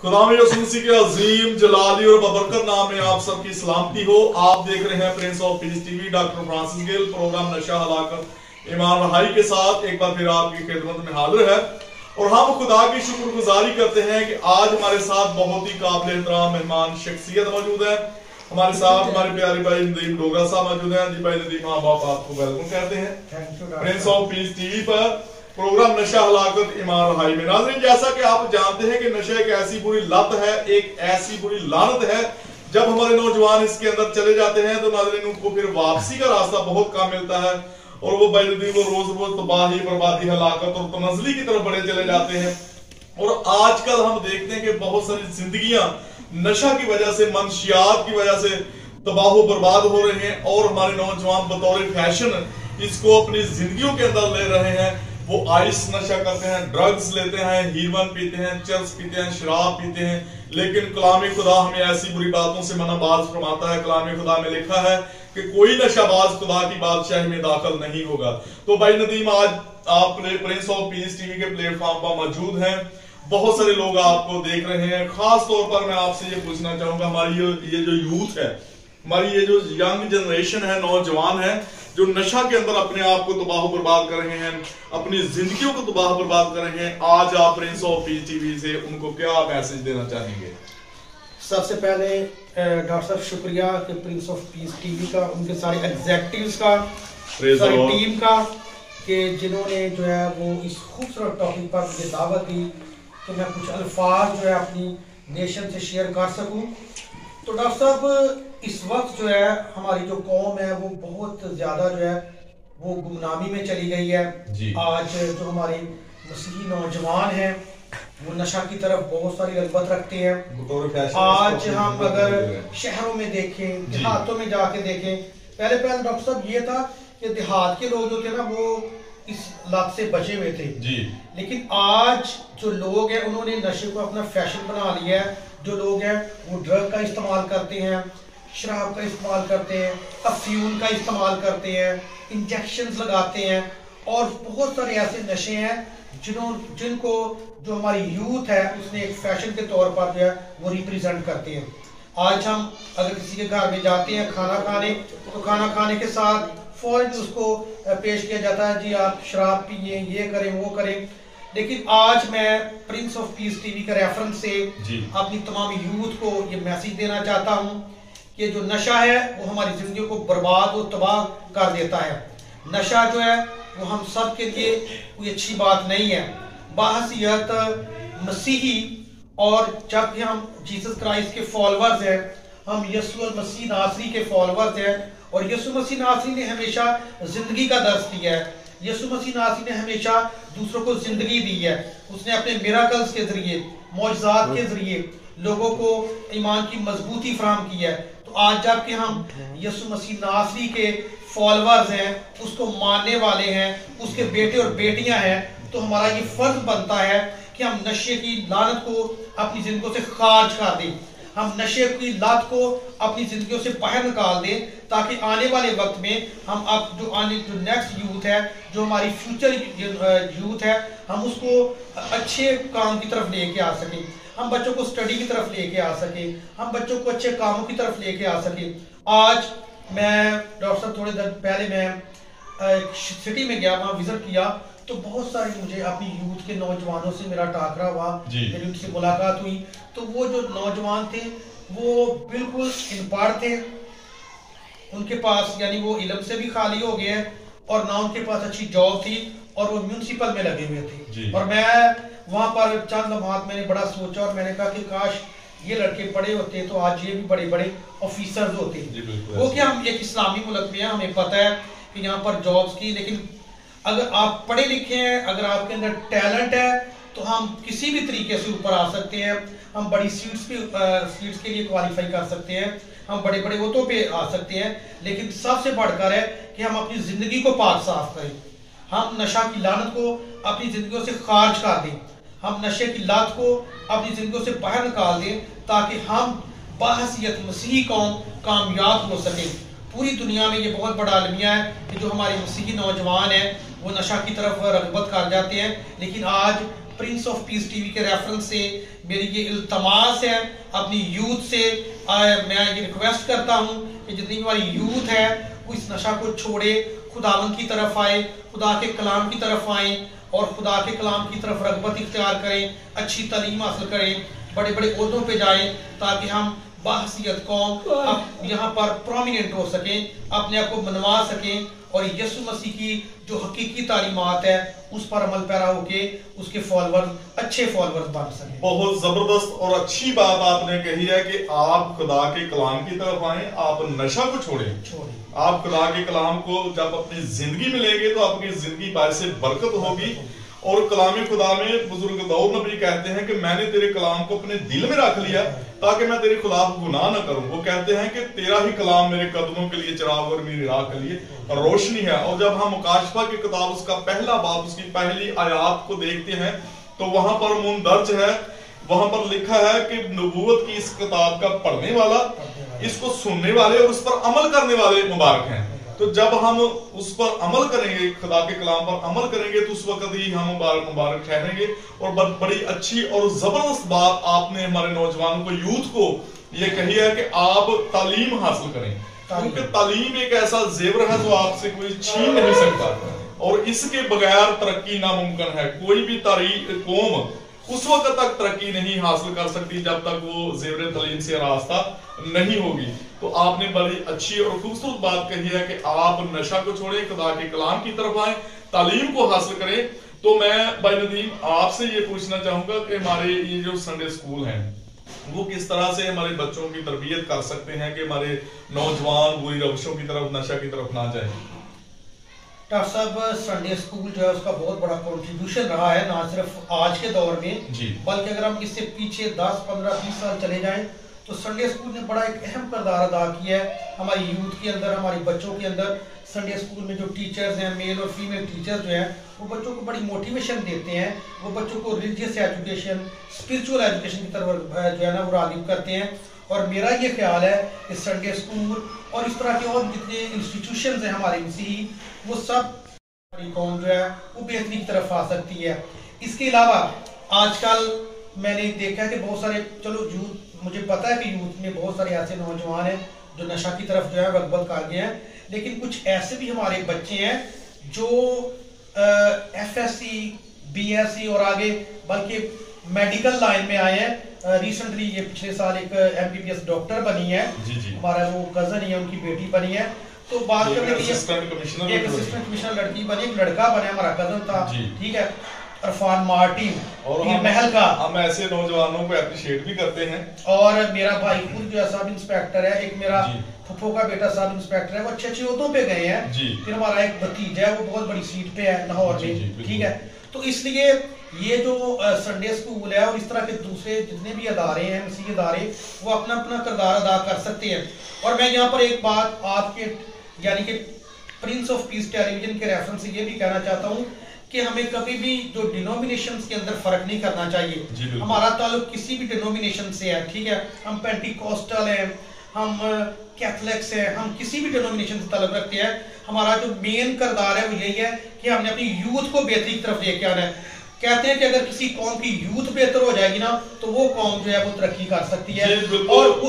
खुदा में यसुमसीह के अजीम जलाली और बबरकत नाम में आप सबकी सलामती हो। आप देख रहे हैं prince of peace TV. Doctor Francis Gale program नशा हलाकत ईमान रहाई के साथ एक बार फिर आपकी खिदमत में हाजिर है और हम खुदा की शुक्रगुजारी करते हैं कि आज हमारे साथ बहुत ही काबिल एहतराम मेहमान शख्सियत मौजूद है। हमारे साथ हमारे प्यारे भाई नदीम डोगरा साहब मौजूद हैं। जी भाई नदीम, आप आपको वेलकम कहते हैं प्रिंस ऑफ पीस टीवी पर प्रोग्राम नशा हलाकत ईमान रहाई में। नाज़रीन, जैसा कि आप जानते हैं कि नशा एक ऐसी बुरी लत है, एक ऐसी बुरी लानत है, जब हमारे नौजवान इसके अंदर चले जाते हैं तो नाज़रीन उनको फिर वापसी का रास्ता बहुत कम मिलता है और वो वो रोज रोज तबाही, बर्बादी, हलाकत और तनज़ली की तरफ बढ़े चले जाते हैं। और आजकल हम देखते हैं कि बहुत सारी जिंदगियां नशा की वजह से, मंशियात की वजह से तबाह बर्बाद हो रहे हैं और हमारे नौजवान बतौर फैशन इसको अपनी जिंदगियों के अंदर ले रहे हैं। वो आइस नशा करते हैं, ड्रग्स लेते हैं, हीरोइन पीते हैं, चर्स पीते हैं, शराब पीते हैं। लेकिन कलाम खुदा हमें ऐसी बुरी बातों से मनाबाज फरमाता है। कलाम खुदा में लिखा है कि कोई नशाबाज खुदा की बादशाही में दाखिल नहीं होगा। तो भाई नदीम, आज आप प्रिंस ऑफ पीस टीवी के प्लेटफॉर्म पर मौजूद हैं, बहुत सारे लोग आपको देख रहे हैं। खास तौर पर मैं आपसे ये पूछना चाहूंगा, हमारी ये जो यूथ है, हमारी ये जो यंग जनरेशन है, नौजवान है, जो नशा के अंदर अपने आप को तबाह बर्बाद कर रहे हैं, अपनी जिंदगियों को तबाह बर्बाद कर रहे हैं, आज आप प्रिंस ऑफ पीस टीवी से उनको क्या मैसेज देना चाहेंगे? सबसे पहले डॉक्टर साहब शुक्रिया कि प्रिंस ऑफ पीस टीवी का, उनके सारे एग्जेक्टिव्स का, सारी टीम का, कि जिन्होंने जो है वो इस खूबसूरत टॉपिक पर मुझे दावत दी कि मैं कुछ अल्फाज जो है अपनी नेशन से शेयर कर सकूं। तो डॉक्टर साहब, इस वक्त जो है हमारी जो कौम है वो बहुत ज्यादा जो है वो गुमनामी में चली गई है। आज जो हमारे मसीही नौजवान हैं वो नशा की तरफ बहुत सारी रग़बत रखते हैं। आज हम अगर शहरों में देखें, देहातों में जाके देखें, पहले डॉक्टर साहब ये था कि देहात के लोग जो थे ना वो इस लत से बचे हुए थे जी। लेकिन आज जो लोग हैं उन्होंने नशे को अपना फैशन बना लिया है। जो लोग हैं वो ड्रग का इस्तेमाल करते हैं, शराब का इस्तेमाल करते हैं, अफ्यून का इस्तेमाल करते हैं, इंजेक्शंस लगाते हैं और बहुत सारे ऐसे नशे हैं जिनको जो हमारी यूथ है उसने एक फैशन के तौर पर जो है वो रिप्रेजेंट करते हैं। आज हम अगर किसी के घर में जाते हैं खाना खाने, तो खाना खाने के साथ फौरन उसको पेश किया जाता है, जी आप शराब पिए, ये करें, वो करें। लेकिन आज मैं प्रिंस ऑफ पीस टीवी के रेफरेंस से अपनी तमाम यूथ को ये मैसेज देना चाहता हूँ कि जो नशा है वो हमारी जिंदगी को बर्बाद और तबाह कर देता है। नशा जो है वो हम सब के लिए कोई अच्छी बात नहीं है। बाहसियत मसीही, और जब भी हम जीसस क्राइस्ट के फॉलोअर्स हैं, हम यीशु मसीह नासरी के फॉलोअर्स हैं और यीशु मसीह नासरी ने हमेशा जिंदगी का दर्स दिया है। यीशु मसीह नासरी ने हमेशा दूसरों को जिंदगी दी है। उसने अपने मिराकल्स के जरिए, मौजज़ात के जरिए लोगों को ईमान की मजबूती फराहम की है। तो आज जबकि हम यीशु मसीह नासरी के फॉलोअर्स हैं, उसको मानने वाले हैं, उसके बेटे और बेटियां हैं, तो हमारा ये फर्ज बनता है कि हम नशे की लानत को अपनी जिंदगियों से खारिज कर दें, हम नशे की लत को अपनी जिंदगियों से बाहर निकाल दें, ताकि आने वाले वक्त में हम अब जो नेक्स्ट यूथ है, जो हमारी फ्यूचर यूथ है, हम उसको अच्छे काम की तरफ लेके आ सकें, हम बच्चों को स्टडी की तरफ लेके आ सकें, हम बच्चों को अच्छे कामों की तरफ लेके आ सकें। आज मैं डॉक्टर साहब थोड़े दिन पहले मैं सिटी में गया, वहाँ विजिट किया, तो बहुत सारे मुझे अपनी यूथ के नौजवानों से मेरा टाकरा हुआ, मेरी उनसे मुलाकात हुई। तो वो जो नौजवान थे वो बिल्कुल इनपढ़ थे, उनके पास यानी वो इल्म से भी खाली हो गए और ना उनके पास अच्छी जॉब थी और वो म्यूनिसिपल में लगे हुए थे। और मैं वहां पर चंद लम्हात मैंने बड़ा सोचा और मैंने कहा कि काश ये लड़के बड़े होते तो आज ये भी बड़े बड़े ऑफिसर्स होते। वो क्या, हम एक इस्लामी मुल्क में हैं, हमें पता है कि यहाँ पर जॉब्स की, लेकिन अगर आप पढ़े लिखे हैं, अगर आपके अंदर टैलेंट है, तो हम किसी भी तरीके से ऊपर आ सकते हैं। हम बड़ी सीट्स के लिए क्वालिफाई कर सकते हैं, हम बड़े बड़े ओहदों पे आ सकते हैं। लेकिन सबसे बढ़कर है कि हम अपनी जिंदगी को पाक साफ करें, हम नशा की लानत को अपनी जिंदगियों से खारिज कर दें, हम नशे की लत को अपनी जिंदगियों से बाहर निकाल दें, ताकि हम बाहसियत मसीही कौम कामयाब हो सकें। पूरी दुनिया में ये बहुत बड़ा अलमिया है कि जो हमारे मसीही नौजवान हैं वो नशा की तरफ रगबत कर जाते हैं, लेकिन आज प्रिंस ऑफ पीस टीवी के रेफरेंस से मेरी ये इल्तमास है अपनी यूथ से, मैं ये रिक्वेस्ट करता हूँ कि जितनी हमारी यूथ है वो इस नशा को छोड़े, खुदावंद की तरफ आए, खुदा के कलाम की तरफ आए और खुदा के कलाम की तरफ रगबत इख्तियार करें, अच्छी तालीम हासिल करें, बड़े बड़े ओहदों पे जाएं ताकि हम बाहसियत कौम अब यहाँ पर प्रोमिनेंट हो सकें, अपने आप को मनवा सकें और यीशु मसीह की जो हकीकी तालीमात है उस पर अमल पैरा होके उसके फॉलोअर्स, अच्छे फॉलोअर्स बन सकें। बहुत जबरदस्त और अच्छी बात आपने कही है कि आप खुदा के कलाम की तरफ आए, आप नशा को छोड़ें। आप खुदा के कलाम को जब अपनी जिंदगी में लेंगे तो आपकी जिंदगी बायस बरकत होगी। और कलाम खुदा में बुजुर्ग दाऊद नबी कहते हैं कि मैंने तेरे कलाम को अपने दिल में रख लिया ताकि मैं तेरे खिलाफ गुनाह न करूं। वो कहते हैं कि तेरा ही कलाम मेरे कदमों के लिए चिराग और मेरी राह के लिए रोशनी है। और जब हम मुकाशफा की किताब उसका पहला बाब उसकी पहली आयात को देखते हैं तो वहां पर मुंदर्ज है, वहां पर लिखा है कि नबूवत की इस किताब का पढ़ने वाला, इसको सुनने वाले और उस पर अमल करने वाले मुबारक हैं। तो जब हम उस पर अमल करेंगे, खुदा के कलाम पर अमल करेंगे तो उस वक्त ही हम मुबारक ठहरेंगे। और बड़ी अच्छी और जबरदस्त बात आपने हमारे नौजवानों को, यूथ को ये कही है कि आप तालीम हासिल करें, क्योंकि तालीम एक ऐसा जेवर है जो आपसे कोई छीन नहीं सकता और इसके बगैर तरक्की नामुमकिन है। कोई भी कौम उस वक्त तक तरक्की नहीं हासिल कर सकती जब तक वो जेवर तालीम से रास्ता नहीं होगी। तो आपने बड़ी अच्छी और खूबसूरत बात कही है कि आप नशा को छोड़ें, खुदा के कलाम की तरफ आए, तालीम को हासिल करें। तो मैं भाई नदीम आपसे ये पूछना चाहूंगा कि हमारे ये जो संडे स्कूल हैं वो किस तरह से हमारे बच्चों की तरबियत कर सकते हैं कि हमारे नौजवान बुरी रवशों की तरफ, नशा की तरफ ना जाए। डॉक्टर साहब, संडे स्कूल जो है उसका बहुत बड़ा कंट्रीब्यूशन रहा है, ना सिर्फ आज के दौर में बल्कि अगर हम इससे पीछे 10, 15, 20 साल चले जाएं तो संडे स्कूल ने बड़ा एक अहम किरदार अदा किया है हमारी यूथ के अंदर, हमारे बच्चों के अंदर। संडे स्कूल में जो टीचर्स हैं, मेल और फीमेल टीचर्स जो हैं, वो बच्चों को बड़ी मोटिवेशन देते हैं, वो बच्चों को रिलीजियस एजुकेशन, स्पिरिचुअल एजुकेशन की तरफ जो है ना वो राग़िब करते हैं। और मेरा ये ख्याल है कि संडे स्कूल और इस तरह के और जितने इंस्टीट्यूशंस हैं हमारे मसीही, वो सब हमारी कौम जो है वो बेहतरी की तरफ आ सकती है। इसके अलावा आजकल मैंने देखा है कि बहुत सारे, चलो यूथ, मुझे पता है कि यूथ में बहुत सारे ऐसे नौजवान हैं जो नशा की तरफ जो है रगबत कर गए हैं, लेकिन कुछ ऐसे भी हमारे बच्चे हैं जो FSC, BSc और आगे बल्कि मेडिकल लाइन में आए हैं। रिसेंटली ये पिछले साल एक MBBS डॉक्टर बनी है, हमारा वो कजन है, उनकी बेटी बनी है। तो बात करने की असिस्टेंट कमिश्नर लड़की बनी, एक लड़का बना, हमारा कजन था, ठीक है, इरफान मार्टिन और महल का। हम ऐसे नौजवानों को एप्रिशिएट भी करते हैं। और मेरा भाई खुद जो है सब इंस्पेक्टर है, एक मेरा फुफो का बेटा सब इंस्पेक्टर है, वो अच्छे अच्छे ओहदों पे गए हैं। फिर हमारा एक भतीजा है, वो बहुत बड़ी सीट पे है लाहौर में, ठीक है। तो इसलिए ये जो संडे स्कूल है और इस तरह के दूसरे जितने भी अदारे हैं, मसीही अदारे, वो अपना अपना किरदार अदा कर सकते हैं। और मैं यहाँ पर एक बात आपके यानी कि प्रिंस ऑफ पीस टेलीविजन के रेफरेंस से ये भी कहना चाहता हूँ कि हमें कभी भी जो डिनोमिनेशंस के अंदर फर्क नहीं करना चाहिए। हमारा ताल्लुक किसी भी डिनोमिनेशन से है, ठीक है, हम पेंटिकॉस्टल हैं, हम कैथलिक्स हैं, हम किसी भी डिनोमिनेशन से ताल्लुक रखते हैं। हमारा जो मेन किरदार है वो यही है कि हमने अपनी यूथ को बेहतरी की तरफ लेके आना है। कहते हैं कि अगर किसी कौम की यूथ बेहतर हो जाएगी ना तो वो कौम जो है वो तरक्की कर सकती है। और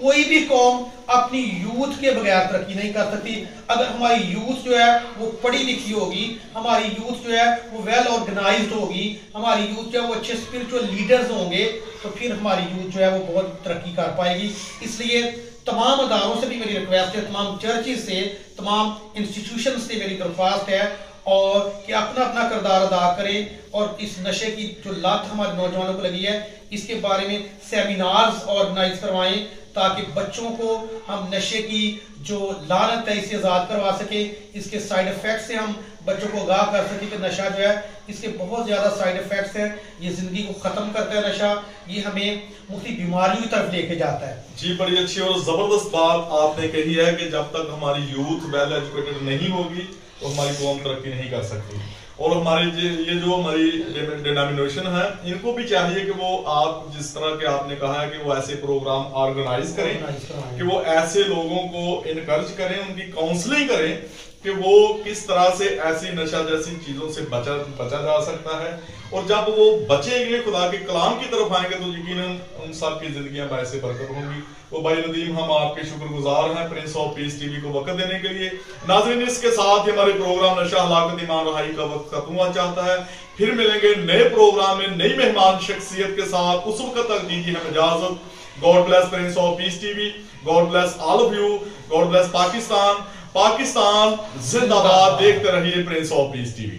कोई भी कौम अपनी यूथ के बगैर तरक्की नहीं कर सकती। अगर हमारी यूथ जो है वो पढ़ी लिखी होगी, हमारी यूथ जो है वो वेल ऑर्गेनाइज्ड होगी, हमारी यूथ जो है वो अच्छे स्पिरिचुअल लीडर्स होंगे, तो फिर हमारी यूथ जो है वो बहुत तरक्की कर पाएगी। इसलिए तमाम अदारों से भी मेरी रिक्वेस्ट है, तमाम चर्चेस से, तमाम इंस्टीट्यूशन से मेरी दरख्वास्त है और कि अपना अपना किरदार अदा करें और इस नशे की जो लत हमारे नौजवानों को लगी है इसके बारे में सेमिनार्स ऑर्गेनाइज करवाएं ताकि बच्चों को हम नशे की जो लानत है इससे आज़ाद करवा सके, इसके साइड इफेक्ट से हम बच्चों को आगाह कर सके कि नशा जो है इसके बहुत ज़्यादा साइड इफेक्ट्स हैं, ये ज़िंदगी को ख़त्म करता है नशा, ये हमें मुख्तलिफ बीमारियों की तरफ लेके जाता है। जी, बड़ी अच्छी और ज़बरदस्त बात आपने कही है कि जब तक हमारी यूथ वेल एजुकेटेड नहीं होगी तो हमारी कौम तरक्की नहीं कर सकती। और हमारी ये जो हमारी डिनोमिनेशन है इनको भी चाहिए कि वो आप जिस तरह के आपने कहा है कि वो ऐसे प्रोग्राम ऑर्गेनाइज करें कि वो ऐसे लोगों को इनकरेज करें, उनकी काउंसलिंग करें کہ وہ کس طرح سے ایسی نشہ جیسی چیزوں سے بچا جا سکتا ہے، اور جب وہ بچیں گے خدا کے کلام کی طرف آئیں گے تو یقیناً ان سب کی زندگیاں باعث برکت ہوں گی۔ وہ بھائی ندیم ہم آپ کے شکر گزار ہیں prince of peace T V کو وقت دینے کے لیے۔ ناظرین اس کے ساتھ ہی ہمارے پروگرام نشہ ہلاکت ایمان رہائی کا وقت ختم ہوا چاہتا ہے، پھر ملیں گے نئے پروگرام میں نئی مہمان شخصیت کے ساتھ، اس وقت تک دیجیے ہمیں اجازت۔ God bless Prince of Peace TV, God bless all of you, God bless Pakistan زندہ باد، دیکھتے رہیے prince of peace T V.